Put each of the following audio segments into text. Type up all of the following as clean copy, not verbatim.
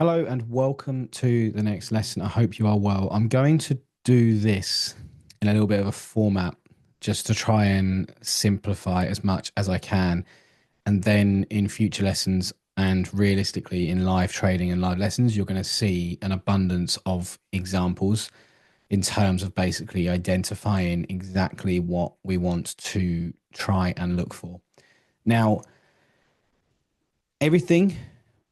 Hello and welcome to the next lesson. I hope you are well. I'm going to do this in a little bit of a format just to try and simplify as much as I can. And then in future lessons and realistically in live trading and live lessons, you're going to see an abundance of examples in terms of basically identifying exactly what we want to try and look for. Now, everything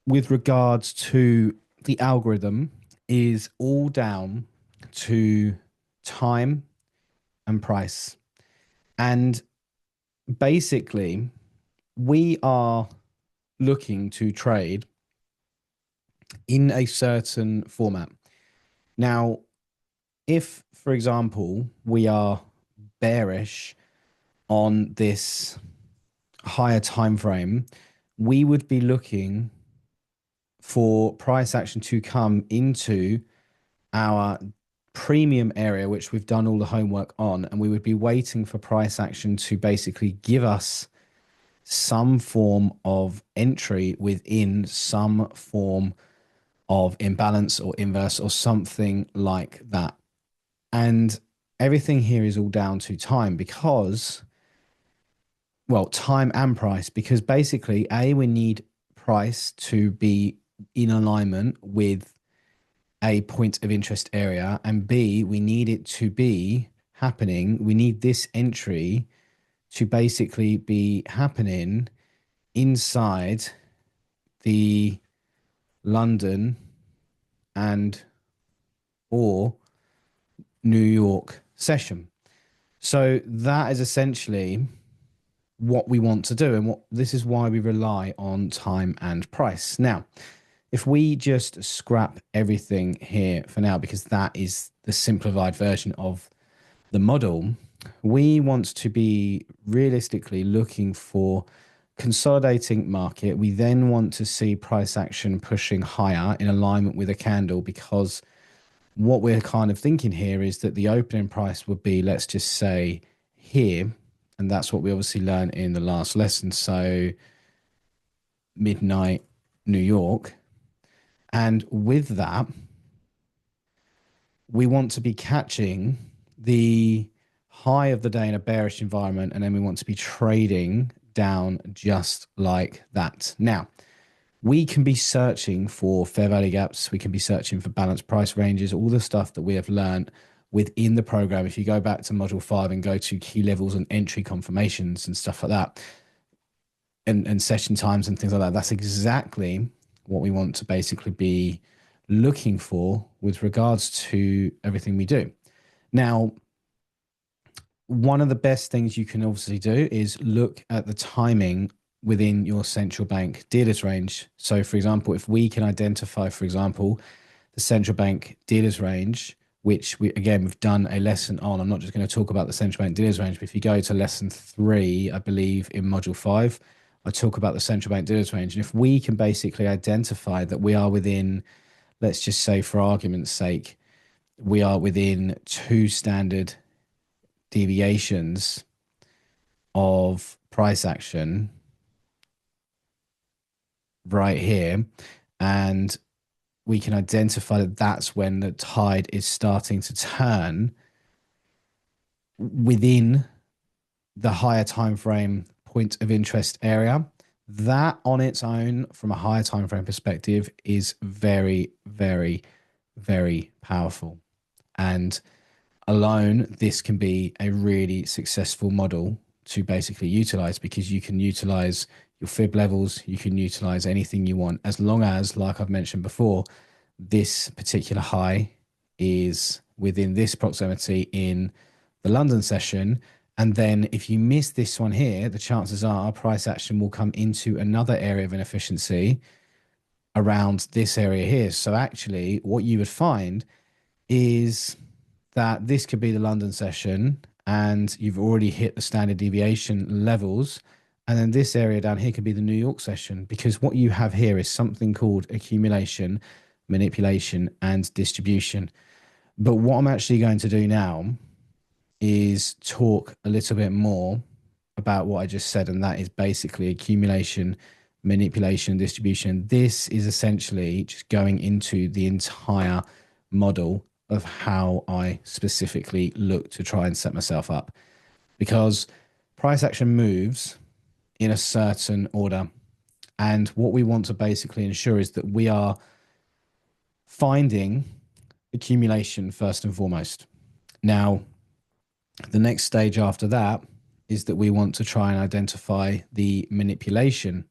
with regards to the algorithm is all down to time and price. And basically, we are looking to trade in a certain format. Now, if, for example, we are bearish on this higher time frame, we would be looking for price action to come into our premium area, which we've done all the homework on, and we would be waiting for price action to basically give us some form of entry within some form of imbalance or inverse or something like that. And everything here is all down to time because, well, time and price, because basically, we need price to be in alignment with a point of interest area, and B, we need it to be happening. We need this entry to basically be happening inside the London and or New York session. So that is essentially what we want to do, and what this is why we rely on time and price. Now, if we just scrap everything here for now, because that is the simplified version of the model, we want to be realistically looking for consolidating market. We then want to see price action pushing higher in alignment with a candle, because what we're kind of thinking here is that the opening price would be, let's just say, here. And that's what we obviously learned in the last lesson. So midnight New York. And with that, we want to be catching the high of the day in a bearish environment, and then we want to be trading down just like that. Now, we can be searching for fair value gaps. We can be searching for balanced price ranges, all the stuff that we have learned within the program. If you go back to module 5 and go to key levels and entry confirmations and stuff like that, and session times and things like that, that's exactly what we want to basically be looking for with regards to everything we do. Now, one of the best things you can obviously do is look at the timing within your central bank dealers range. So for example, if we can identify, for example, the central bank dealers range, which we've done a lesson on. I'm not just going to talk about the central bank dealers range, but if you go to lesson 3, I believe in module 5, I talk about the central bank dealers range. And if we can basically identify that we are within, let's just say for argument's sake, we are within 2 standard deviations of price action right here, and we can identify that that's when the tide is starting to turn within the higher time frame point of interest area. That on its own, from a higher time frame perspective, is very, very, very powerful. And alone, this can be a really successful model to basically utilize, because you can utilize your fib levels, you can utilize anything you want, as long as, like I've mentioned before, this particular high is within this proximity in the London session. And then if you miss this one here, the chances are price action will come into another area of inefficiency around this area here. So actually what you would find is that this could be the London session and you've already hit the standard deviation levels. And then this area down here could be the New York session, because what you have here is something called accumulation, manipulation, and distribution. But what I'm actually going to do now is talk a little bit more about what I just said, and that is basically accumulation, manipulation, distribution. This is essentially just going into the entire model of how I specifically look to try and set myself up, because price action moves in a certain order. And what we want to basically ensure is that we are finding accumulation first and foremost. Now, the next stage after that is that we want to try and identify the manipulation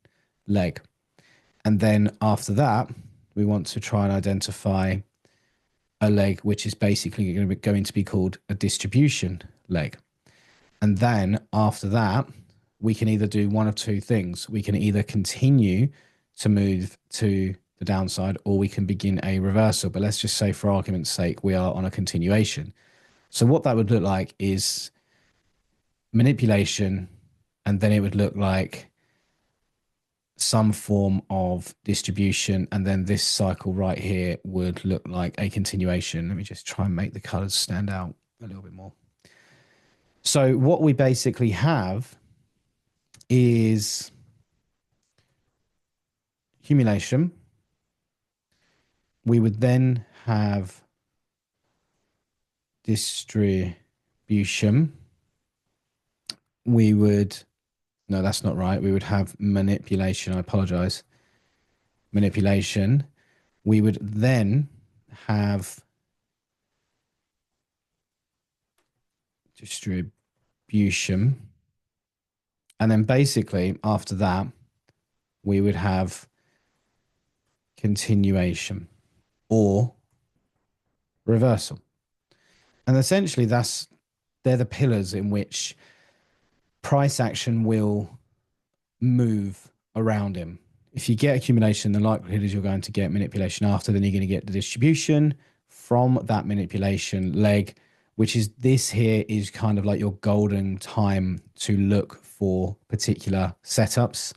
leg. And then after that, we want to try and identify a leg which is basically going to be called a distribution leg. And then after that, we can either do one of two things. We can either continue to move to the downside, or we can begin a reversal. But let's just say, for argument's sake, we are on a continuation. So what that would look like is manipulation, and then it would look like some form of distribution, and then this cycle right here would look like a continuation. Let me just try and make the colors stand out a little bit more. So what we basically have is accumulation. We would then have distribution. We would, no, that's not right. We would have manipulation. I apologize. Manipulation. We would then have distribution. And then basically after that, we would have continuation or reversal. And essentially they're the pillars in which price action will move around him. If you get accumulation, the likelihood is you're going to get manipulation after, then you're going to get the distribution from that manipulation leg, which is this here is kind of like your golden time to look for particular setups.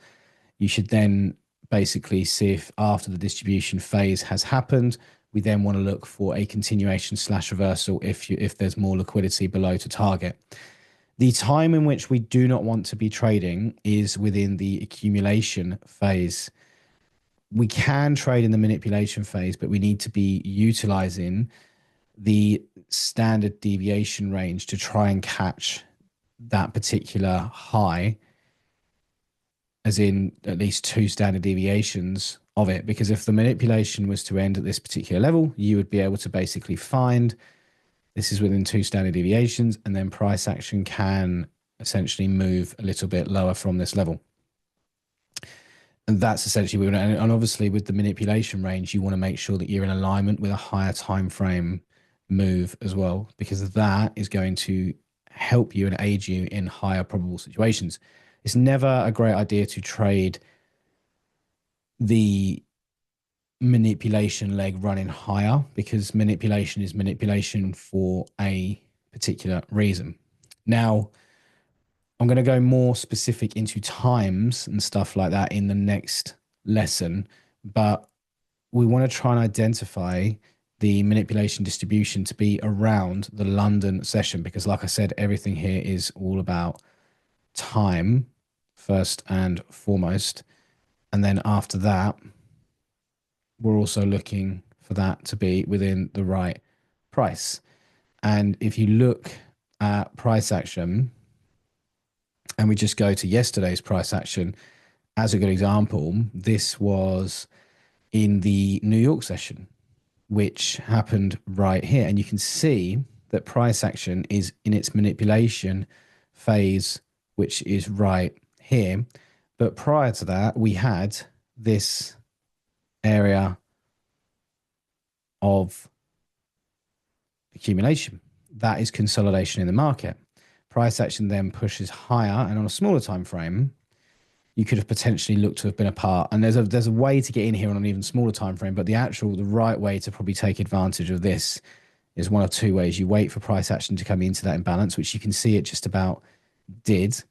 You should then basically see if after the distribution phase has happened, we then want to look for a continuation / reversal if there's more liquidity below to target. The time in which we do not want to be trading is within the accumulation phase. We can trade in the manipulation phase, but we need to be utilizing the standard deviation range to try and catch that particular high, as in at least 2 standard deviations of it. Because if the manipulation was to end at this particular level, you would be able to basically find this is within 2 standard deviations, and then price action can essentially move a little bit lower from this level. And that's essentially, and obviously with the manipulation range, you want to make sure that you're in alignment with a higher time frame move as well, because that is going to help you and aid you in higher probable situations. It's never a great idea to trade the manipulation leg running higher, because manipulation is manipulation for a particular reason. Now, I'm going to go more specific into times and stuff like that in the next lesson, but we want to try and identify the manipulation distribution to be around the London session, because like I said, everything here is all about time first and foremost. And then after that, we're also looking for that to be within the right price. And if you look at price action, and we just go to yesterday's price action as a good example, this was in the New York session, which happened right here. And you can see that price action is in its manipulation phase, which is right here. But prior to that, we had this area of accumulation. That is consolidation in the market. Price action then pushes higher, and on a smaller time frame, you could have potentially looked to have been apart. And there's a way to get in here on an even smaller time frame, but the right way to probably take advantage of this is one of 2 ways. You wait for price action to come into that imbalance, which you can see it just about did.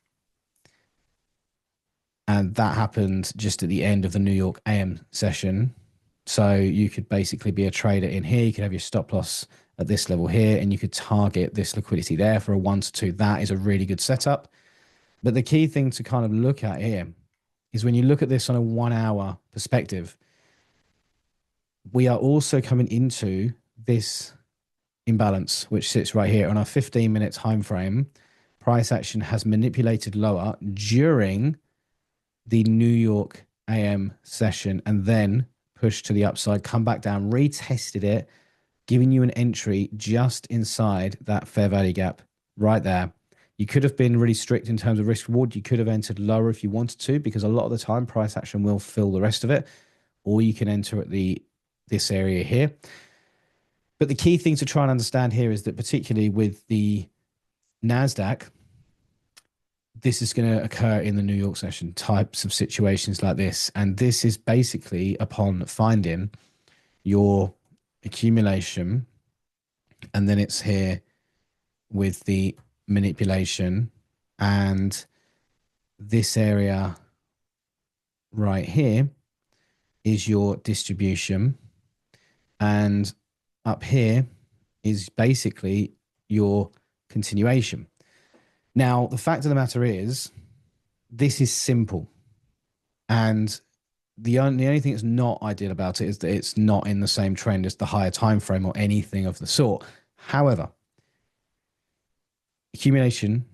And that happened just at the end of the New York AM session. So you could basically be a trader in here. You could have your stop loss at this level here, and you could target this liquidity there for a 1 to 2. That is a really good setup. But the key thing to kind of look at here is when you look at this on a 1 hour perspective, we are also coming into this imbalance, which sits right here on our 15-minute time frame. Price action has manipulated lower during the New York AM session and then pushed to the upside, come back down, retested it, giving you an entry just inside that fair value gap right there. You could have been really strict in terms of risk reward. You could have entered lower if you wanted to, because a lot of the time price action will fill the rest of it, or you can enter at this area here. But the key thing to try and understand here is that particularly with the NASDAQ, this is going to occur in the New York session, types of situations like this. And this is basically upon finding your accumulation, and then it's here with the manipulation, and this area right here is your distribution, and up here is basically your continuation. Now, the fact of the matter is, this is simple, and the only thing that's not ideal about it is that it's not in the same trend as the higher time frame or anything of the sort. However, accumulation,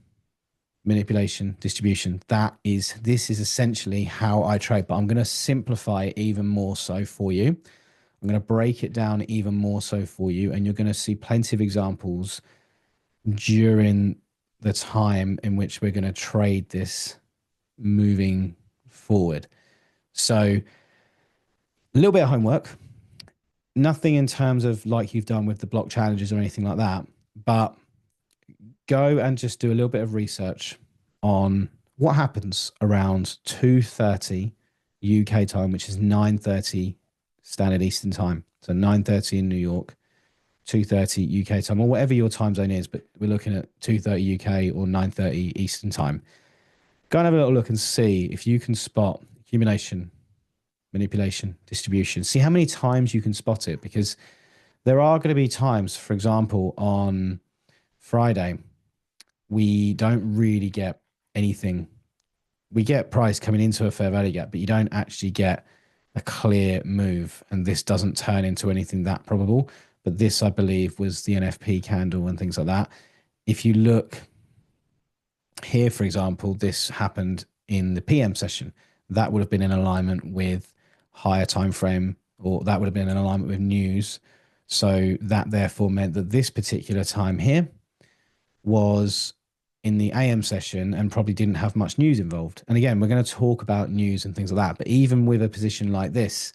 manipulation, distribution, this is essentially how I trade, but I'm going to simplify it even more so for you. I'm going to break it down even more so for you, and you're going to see plenty of examples during the time in which we're going to trade this moving forward. So a little bit of homework, nothing in terms of like you've done with the block challenges or anything like that, but go and just do a little bit of research on what happens around 2:30 UK time, which is 9:30 Standard Eastern Time. So 9:30 in New York, 2:30 UK time, or whatever your time zone is, but we're looking at 2:30 UK or 9:30 Eastern Time. Go and have a little look and see if you can spot accumulation, manipulation, distribution. See how many times you can spot it, because there are going to be times, for example, on Friday, we don't really get anything. We get price coming into a fair value gap, but you don't actually get a clear move, and this doesn't turn into anything that probable. But this, I believe, was the NFP candle and things like that. If you look here, for example, this happened in the PM session. That would have been in alignment with higher time frame, or that would have been in alignment with news. So that therefore meant that this particular time here was in the AM session and probably didn't have much news involved. And again, we're going to talk about news and things like that. But even with a position like this,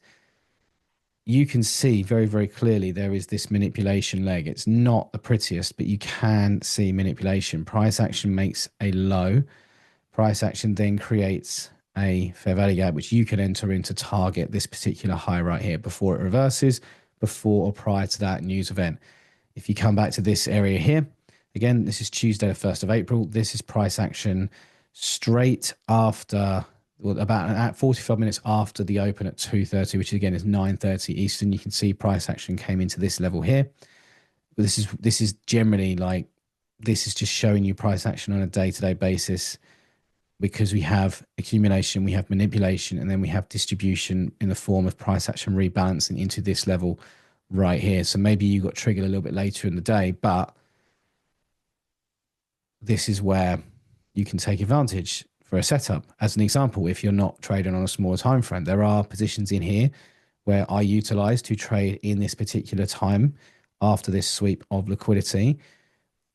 you can see very, very clearly there is this manipulation leg. It's not the prettiest, but you can see manipulation. Price action makes a low. Price action then creates a fair value gap, which you can enter into target this particular high right here before it reverses, before or prior to that news event. If you come back to this area here, again, this is Tuesday, the 1st of April. This is price action straight after, well, about 45 minutes after the open at 2:30, which again is 9:30 Eastern. You can see price action came into this level here. But this is generally like, this is just showing you price action on a day-to-day basis, because we have accumulation, we have manipulation, and then we have distribution in the form of price action rebalancing into this level right here. So maybe you got triggered a little bit later in the day, but this is where you can take advantage for a setup. As an example, if you're not trading on a smaller time frame, there are positions in here where I utilize to trade in this particular time after this sweep of liquidity.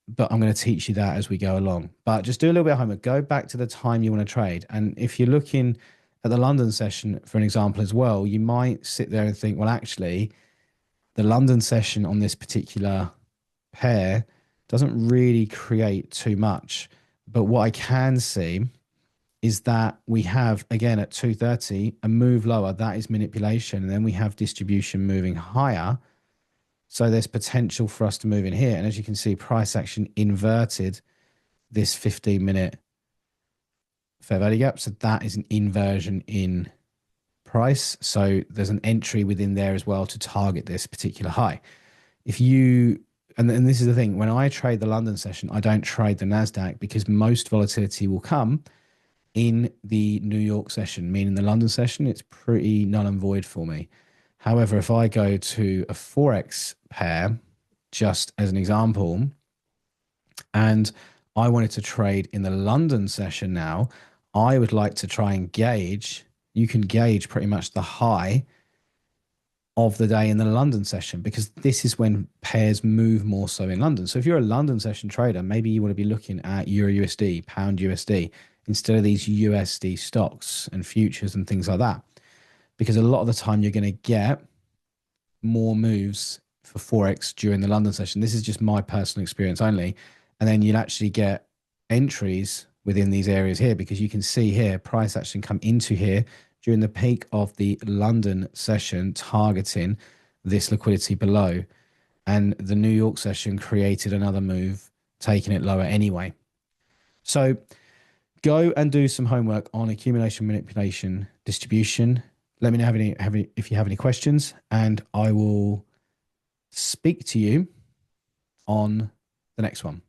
But I'm going to teach you that as we go along. But just do a little bit of homework. Go back to the time you want to trade. And if you're looking at the London session, for an example as well, you might sit there and think, well, actually, the London session on this particular pair doesn't really create too much. But what I can see is that we have, again, at 2:30, a move lower. That is manipulation. And then we have distribution moving higher. So there's potential for us to move in here. And as you can see, price action inverted this 15-minute fair value gap. So that is an inversion in price. So there's an entry within there as well to target this particular high. If you, and this is the thing, when I trade the London session, I don't trade the NASDAQ, because most volatility will come in the New York session, meaning the London session, it's pretty null and void for me. However, if I go to a Forex pair, just as an example, and I wanted to trade in the London session now, I would like to try and gauge, you can gauge pretty much the high of the day in the London session, because this is when pairs move more so in London. So if you're a London session trader, maybe you want to be looking at Euro USD, Pound USD, instead of these USD stocks and futures and things like that. Because a lot of the time you're going to get more moves for Forex during the London session. This is just my personal experience only. And then you'll actually get entries within these areas here, because you can see here price action come into here during the peak of the London session, targeting this liquidity below. And the New York session created another move, taking it lower anyway. So go and do some homework on accumulation, manipulation, distribution. Let me know if you have any questions, and I will speak to you on the next one.